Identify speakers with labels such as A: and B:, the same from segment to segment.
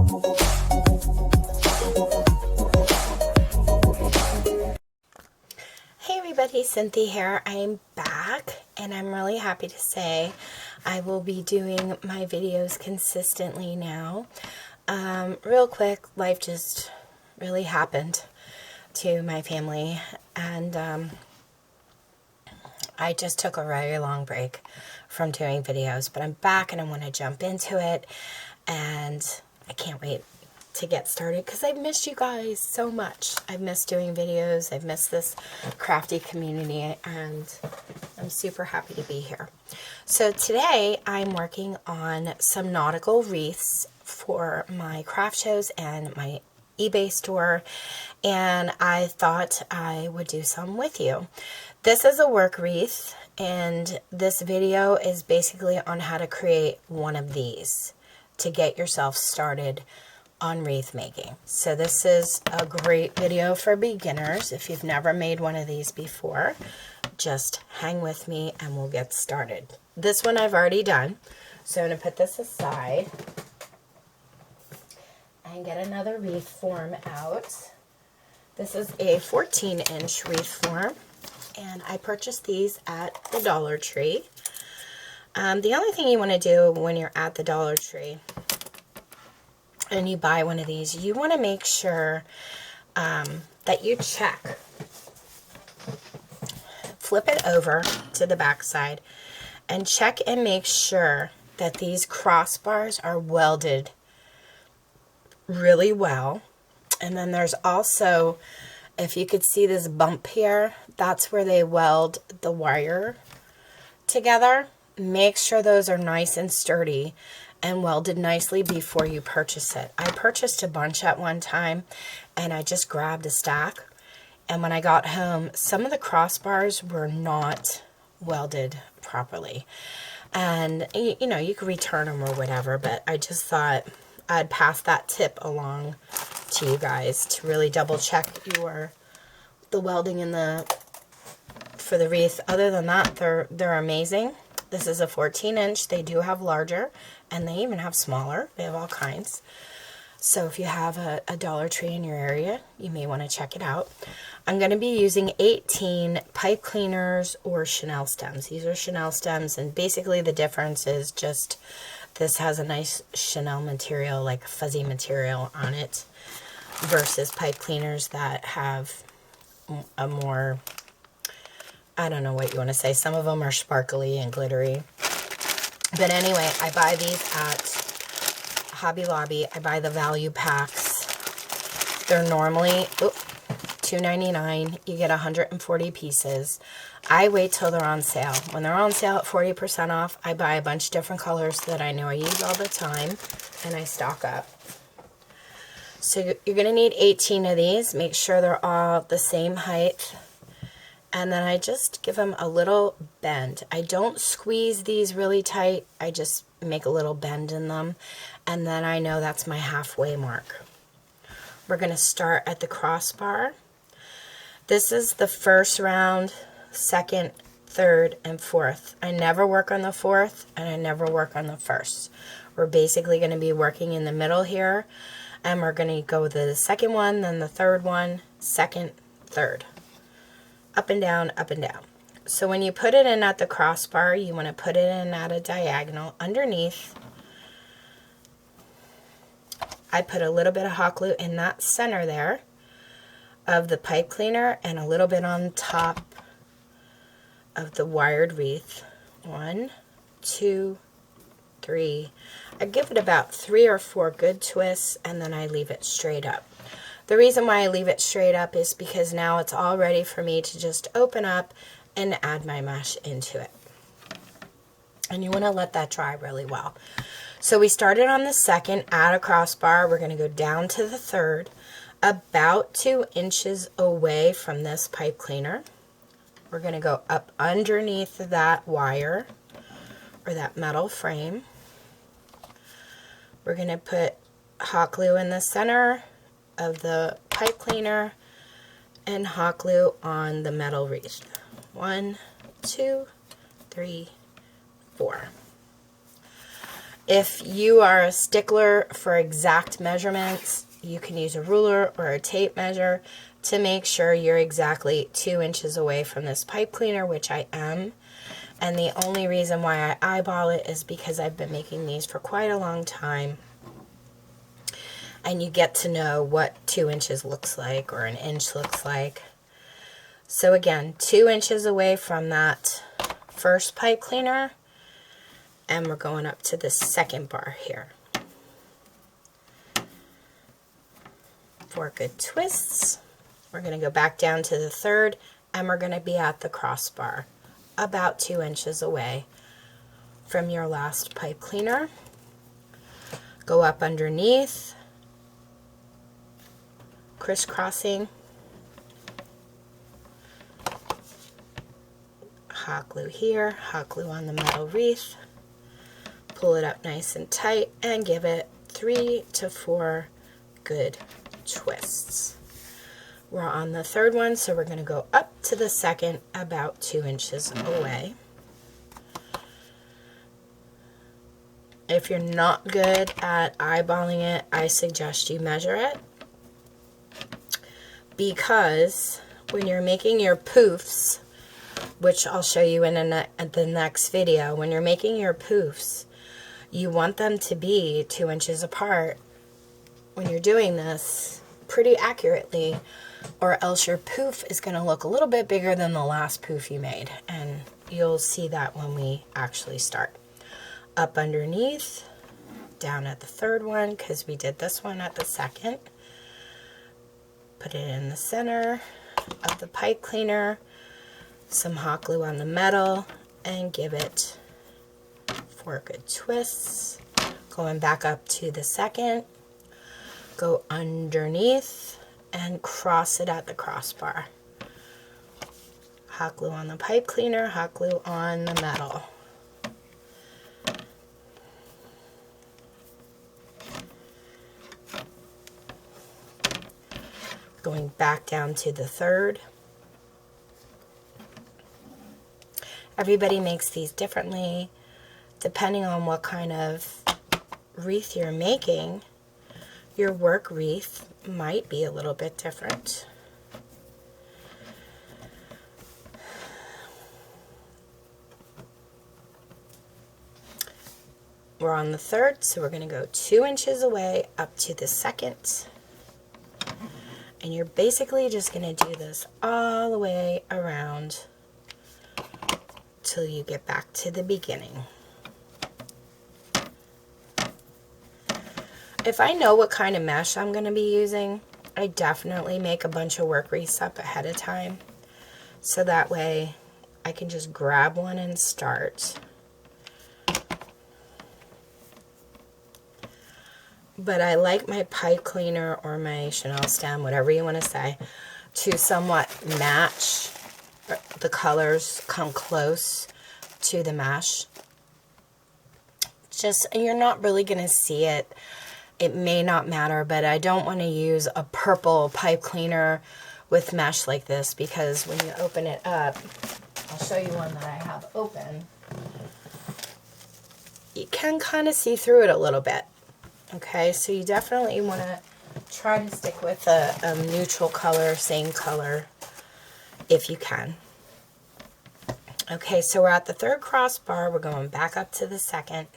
A: Hey everybody, Cynthia here. I'm back and I'm really happy to say I will be doing my videos consistently now. Real quick, life just really happened to my family and I just took a very long break from doing videos, but I'm back and I want to jump into it and I can't wait to get started because I've missed you guys so much. I've missed doing videos. I've missed this crafty community and I'm super happy to be here. So today I'm working on some nautical wreaths for my craft shows and my eBay store, and I thought I would do some with you. This is a work wreath and this video is basically on how to create one of these to get yourself started on wreath making. So this is a great video for beginners. If you've never made one of these before, just hang with me and we'll get started. This one I've already done, so I'm going to put this aside and get another wreath form out. This is a 14-inch wreath form and I purchased these at the Dollar Tree. The only thing you want to do when you're at the Dollar Tree and you buy one of these, you want to make sure that you check. Flip it over to the back side and check and make sure that these crossbars are welded really well. And then there's also, if you could see this bump here, that's where they weld the wire together. Make sure those are nice and sturdy and welded nicely before you purchase it. I purchased a bunch at one time and I just grabbed a stack, and when I got home some of the crossbars were not welded properly, and you know, you could return them or whatever, but I just thought I'd pass that tip along to you guys to really double check the welding in for the wreath. Other than that, they're amazing. This is a 14-inch. They do have larger, and they even have smaller. They have all kinds. So if you have a Dollar Tree in your area, you may want to check it out. I'm going to be using 18 pipe cleaners or chenille stems. These are chenille stems, and basically the difference is just this has a nice chenille material, like fuzzy material on it, versus pipe cleaners that have a more, I don't know what you want to say. Some of them are sparkly and glittery. But anyway, I buy these at Hobby Lobby. I buy the value packs. They're normally $2.99. You get 140 pieces. I wait till they're on sale. When they're on sale at 40% off, I buy a bunch of different colors that I know I use all the time, and I stock up. So you're going to need 18 of these. Make sure they're all the same height. And then I just give them a little bend. I don't squeeze these really tight. I just make a little bend in them. And then I know that's my halfway mark. We're going to start at the crossbar. This is the first round, second, third, and fourth. I never work on the fourth, and I never work on the first. We're basically going to be working in the middle here. And we're going to go with the second one, then the third one, second, third. Up and down, up and down. So when you put it in at the crossbar, you want to put it in at a diagonal underneath. I put a little bit of hot glue in that center there of the pipe cleaner and a little bit on top of the wired wreath. 1, 2, 3. I give it about 3 or 4 good twists, and then I leave it straight up. The reason why I leave it straight up is because now it's all ready for me to just open up and add my mesh into it. And you want to let that dry really well. So we started on the second, add a crossbar. We're going to go down to the third, about 2 inches away from this pipe cleaner. We're going to go up underneath that wire or that metal frame. We're going to put hot glue in the center of the pipe cleaner and hot glue on the metal wreath. 1, 2, 3, 4. If you are a stickler for exact measurements, you can use a ruler or a tape measure to make sure you're exactly 2 inches away from this pipe cleaner, which I am. And the only reason why I eyeball it is because I've been making these for quite a long time. And you get to know what 2 inches looks like or an inch looks like. So again, 2 inches away from that first pipe cleaner, and we're going up to the second bar here. 4 good twists. We're going to go back down to the third, and we're going to be at the crossbar, about 2 inches away from your last pipe cleaner. Go up underneath, crisscrossing, hot glue here, hot glue on the metal wreath, pull it up nice and tight, and give it 3 to 4 good twists. We're on the third one, so we're going to go up to the second about 2 inches away. If you're not good at eyeballing it, I suggest you measure it, because when you're making your poofs, which I'll show you in the next video, when you're making your poofs, you want them to be 2 inches apart when you're doing this pretty accurately, or else your poof is going to look a little bit bigger than the last poof you made, and you'll see that when we actually start. Up underneath, down at the third one, because we did this one at the second. Put it in the center of the pipe cleaner, some hot glue on the metal, and give it 4 good twists. Going back up to the second, go underneath and cross it at the crossbar. Hot glue on the pipe cleaner, hot glue on the metal. Going back down to the third. Everybody makes these differently. Depending on what kind of wreath you're making, your work wreath might be a little bit different. We're on the third, so we're going to go 2 inches away up to the second. And you're basically just going to do this all the way around till you get back to the beginning. If I know what kind of mesh I'm going to be using, I definitely make a bunch of work wreaths up ahead of time, so that way I can just grab one and start. But I like my pipe cleaner or my Chanel stem, whatever you want to say, to somewhat match the colors, come close to the mesh. Just, you're not really going to see it. It may not matter, but I don't want to use a purple pipe cleaner with mesh like this, because when you open it up, I'll show you one that I have open. You can kind of see through it a little bit. Okay, so you definitely want to try to stick with a neutral color, same color, if you can. Okay, so we're at the third crossbar. We're going back up to the second.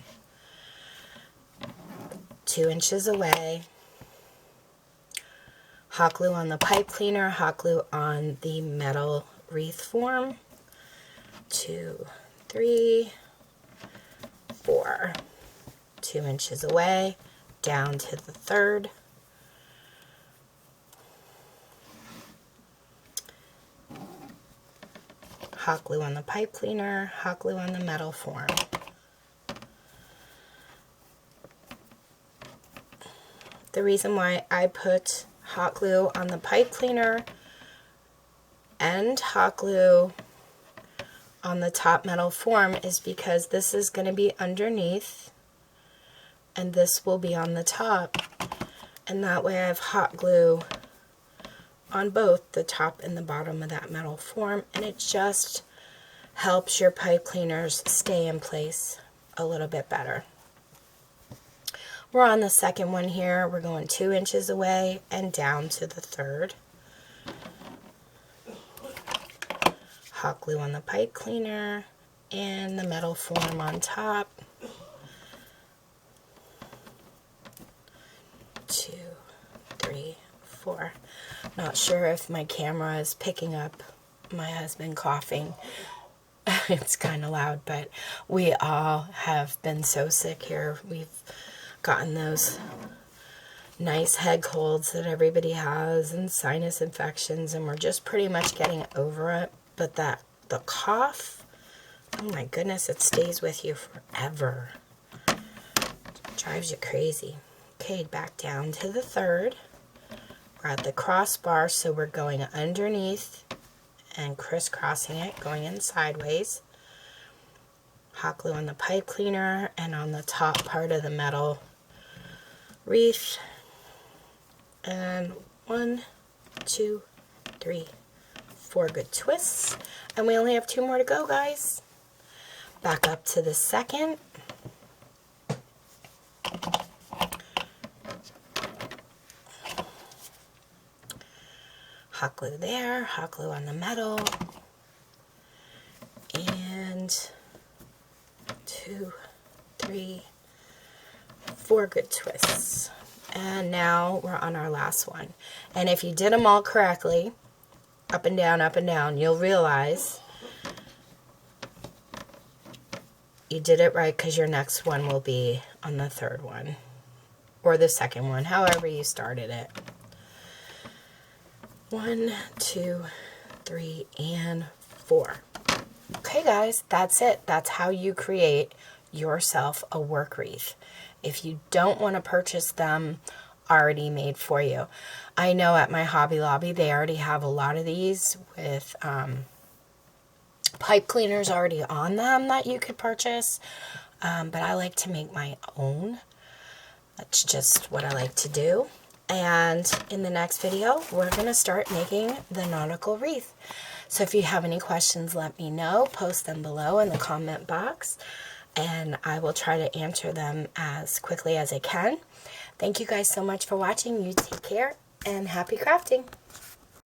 A: 2 inches away. Hot glue on the pipe cleaner, hot glue on the metal wreath form. 2, 3, 4. 2 inches away. Down to the third. Hot glue on the pipe cleaner, hot glue on the metal form. The reason why I put hot glue on the pipe cleaner and hot glue on the top metal form is because this is going to be underneath and this will be on the top, and that way I have hot glue on both the top and the bottom of that metal form, and it just helps your pipe cleaners stay in place a little bit better. We're on the second one here. We're going 2 inches away and down to the third. Hot glue on the pipe cleaner and the metal form on top. 2, 3, 4. Not sure if my camera is picking up my husband coughing. It's kind of loud, but we all have been so sick here. We've gotten those nice head colds that everybody has and sinus infections, and we're just pretty much getting over it. But the cough, oh my goodness, it stays with you forever. It drives you crazy. Okay, back down to the third. We're at the crossbar, so we're going underneath and crisscrossing it, going in sideways. Hot glue on the pipe cleaner and on the top part of the metal wreath. And 1, 2, 3, 4 good twists. And we only have 2 more to go, guys. Back up to the second. Hot glue there, hot glue on the metal, and 2, 3, 4 good twists. And now we're on our last one. And if you did them all correctly, up and down, you'll realize you did it right, because your next one will be on the third one or the second one, however you started it. 1, 2, 3, and 4. Okay, guys, that's it. That's how you create yourself a work wreath. If you don't want to purchase them already made for you, I know at my Hobby Lobby they already have a lot of these with pipe cleaners already on them that you could purchase, but I like to make my own. That's just what I like to do. And in the next video, we're going to start making the nautical wreath. So if you have any questions, let me know. Post them below in the comment box, and I will try to answer them as quickly as I can. Thank you guys so much for watching. You take care, and happy crafting.